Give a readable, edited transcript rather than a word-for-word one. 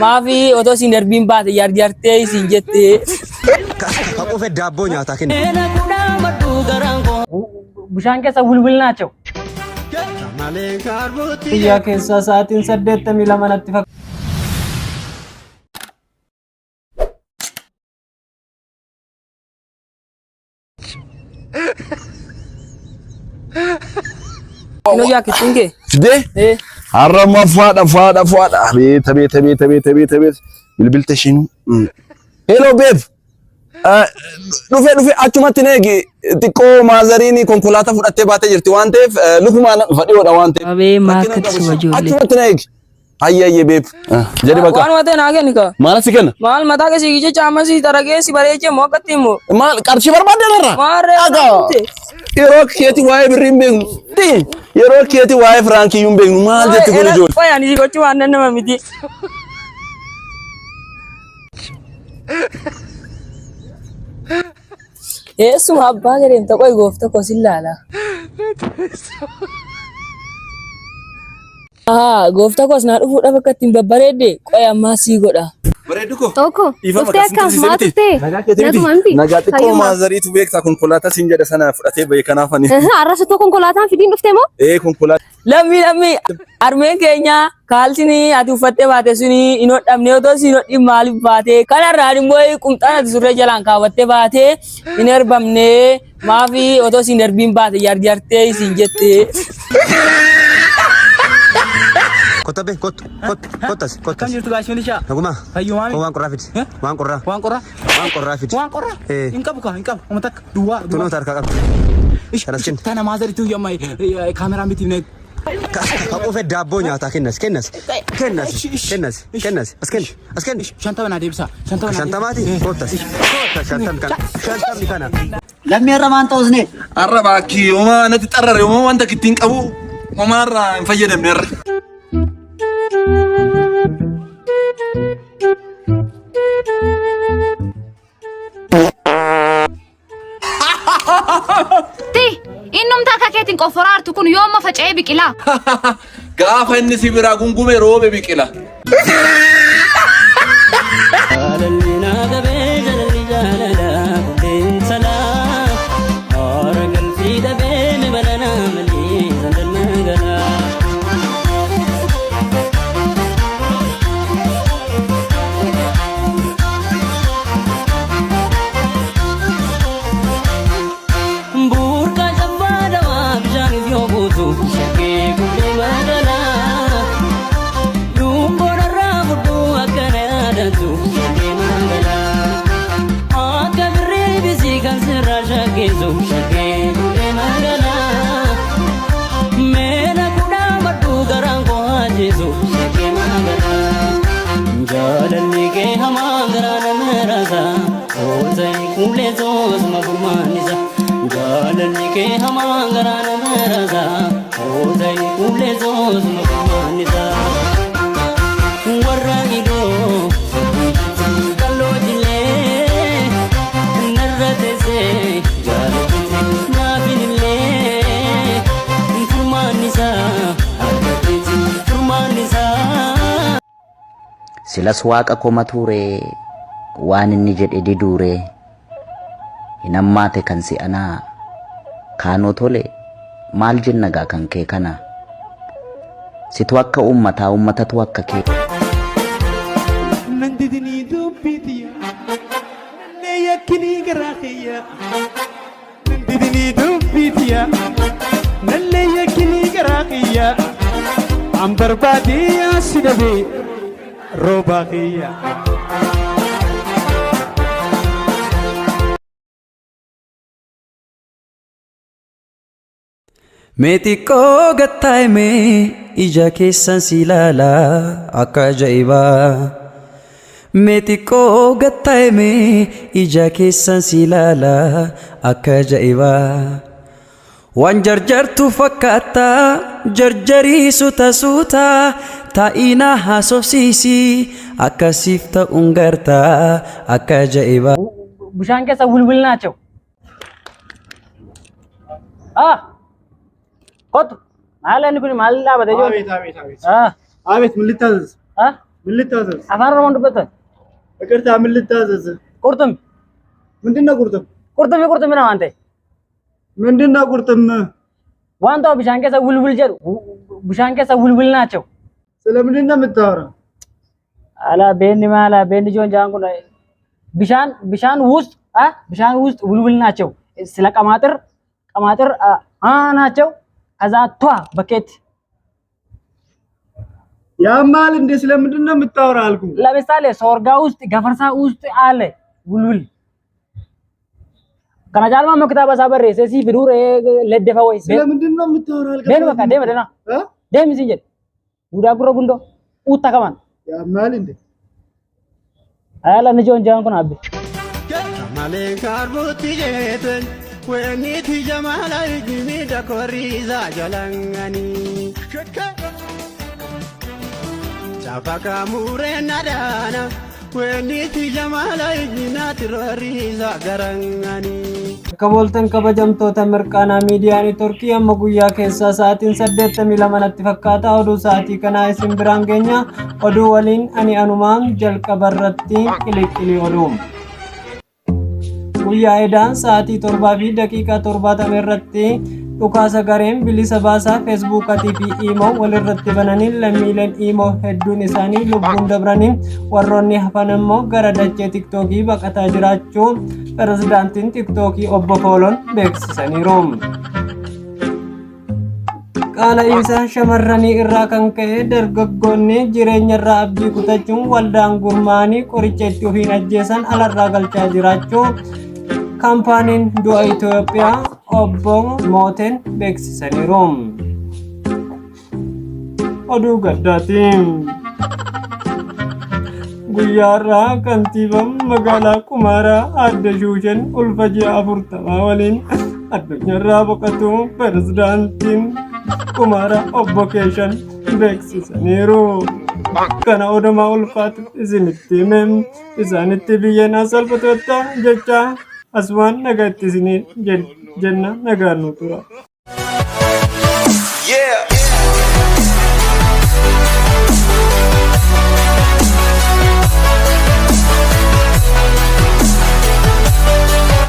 maafi otoo siin darbiin baate yarjartee siin jettee. Kakuu fee daabboo nyaataa kenna. Bishaan keessa bulbulnaa ce'u. Guyyaa keessa sa'aatiin 82 natti fakkaata. Ino yaa kitunge. Deh. Harama fada. Beta. Bilbil tashin. Hello babe. Dhufe achumatti neegi xiqqoo maazarini konkolaataa fudhattee baatee jirti waan ta'eef lukumaan fadhiyoodha waan ta'eef. Abee maakatti suba ijoollee. Achumatti neegi. Hayye babe. Jadi bakka. Waan matee naa kenni ka. Maal si kenna? Maal mataa keessi jecha amma si taragee si bareechee moo akkatti immoo. Maal qarshii barbaadde narra? Maarree. Yeroo keeti waa'ee birriin beeknu. Yeroo keeti waa'ee firaankii beeknu maal jetti kun ijoollee? Fayyaan si gochuu waan nama miti. Eessuma abbaa gadeen tokko goofta koo si ilaala. Goofta koos naa dhufuudha bakka ittiin babbareedde qoy ammaa sii godha. Bareeddu ko? Tokko. Dhuftee akkam maatuttee? Nagaa xiqqoo maazariitu beektaa konkolaataa siin jedha sana fudhatee bahe kanaaf ani. Arrasutoo konkolaataan fidiin dhuftee moo? Konkolaataa. Lammi armeen keenya kaalsini ati uffattee baate suni hin hodhamne otoo siin hodhin maaliif baate kanarraan immoo qumxaan ati surree jalaan kaawwattee baate hin erbamne maafi otoo siin darbiin baate yarjartee siin jettee. Kota be kotas. Kan jirtu gaashin ishaa. Naguma. Hayyo maami. Waan qorraa fidi. Waan qorraa fidi. Hin qabu. Umatak duwwaa. Tunoo tarkaa qabdi. Ish. Tana maazariitu yamma kaameraan bitiifne. Kakuu fee daabboo nyaataa kennas. As kenni. Shantama naa deebisa. Shantamaati. Kotas. Shantamni kana. Lammii irra maan ta'usne. Arra baakii homaa natti xarrare homaa wanta kittiin qabu homaarraa hin fayyadamne irra. Innumtaa kakeetiin qofforaartu kun yooma faca'ee biqilaa? Gaafa inni si biraa gungume roobe biqila. Silas waaqa koma ture waan inni jedhe didure hinammaate kan si'anaa kaanoo tole maal jenna gaa kan kee kana situ akka ummatatu akka kee nandidini dubbitiya ne yakkini garaaxiya nandidini dubbitiya nalle yakkini garaaxiya an barbaadiya sidabe robaqiya Metiko gattaime ija keessan silala akka ajaiba Metiko gattaime ija keessan silala akka ajaiba Wan jarjartu fakkaata jarjariisu tasuuta ta'ina haasofsiisi akkasiif ta'uun garta akka ajaiba Bishaan keessa bulbulnaa ce'u. Kotu. Maal inni kun maal dhaabate jiru? Abet mul'atan. ምን ልታዘዝ? አፋር ነው እንደበተ ይቅርታ ምን ልታዘዝ? ቁርጥም ምንድነው ቁርጥም? ቁርጥም ነው አንተ ምንድነው ቁርጥም? ዋንታው ቢሻን ከሰ ውልውል ጀሩ ቢሻን ከሰ ውልውል ናቸው። ስለምንድን ነው የምታወራው? አላ ቤኒ ማላ ቤኒ ጆን ጃንኩ ነው ቢሻን ውስጥ ውልውል ናቸው። ስለ ቀማጥር ናቸው። ከዛ ቷ በኬት ያማል እንደ ስለምንድን ነው የምታወራው አልኩ። ለምሳሌ ሶርጋ ውስጥ ገፈርሳ ውስጥ አለ ውልውል kana jalma mo kitaba sabare sesi bidure ledde fa wayse ስለምንድን ነው የምታወራው አልኩ። den baka dem dena dem sinje duda guro gundo utta kaman ያማል እንደ ala ni jon jan kun abbe malen karbuti jeten weni ti jamala igimi da koriza jalangani chapaka mure nadana weni ti jamala igina tiroriza garangani Kaboltan kabajamtoota mirqaanaa miidiyaa neetworkii amma guyyaa keessaa sa'aatiin 8:02 fakkaata oduu sa'aatii kanaa isin biraan geenya oduu waliin ani anumaan jalqabarratti qiliqilii oduu guyyaa edaan sa'aatii 7 fi daqiiqaa 70 irratti dhukaasa gareen bilisa baasaa feesbuukatii fi iimoo walirratti bananiin lammiileen iimoo hedduun isaanii lubbuun dabraniin warroonni hafan immoo gara dachee tiktookii baqataa jiraachuu pirezidaantiin tiktookii obbo Foolon beeksisaniiru. Qaala'insa shamarranii irraa kan ka'e dargaggoonni jireenya irraa abdii kutachuun waldaan gurmaanii qoricha itti ofiin ajjeesan alarraa galchaa jiraachuu kaampaaniin du'a Itoophiyaa obbo Mooteen beeksisaniiru. Oduu gaddaatiin guyyaarraa kantiibaan magaalaa Kumaaraa Aadde Shuushen ulfa ji'a 40 waliin addunyaarraa boqotu pirezidaantiin Kumaaraa obbo Keeshan beeksisaniiru. Kana odumaa ulfaatu isinitti himee isaanitti biyyeen asalfattoota jecha aswaan nagaatti isinii jenna nagaan nu tura.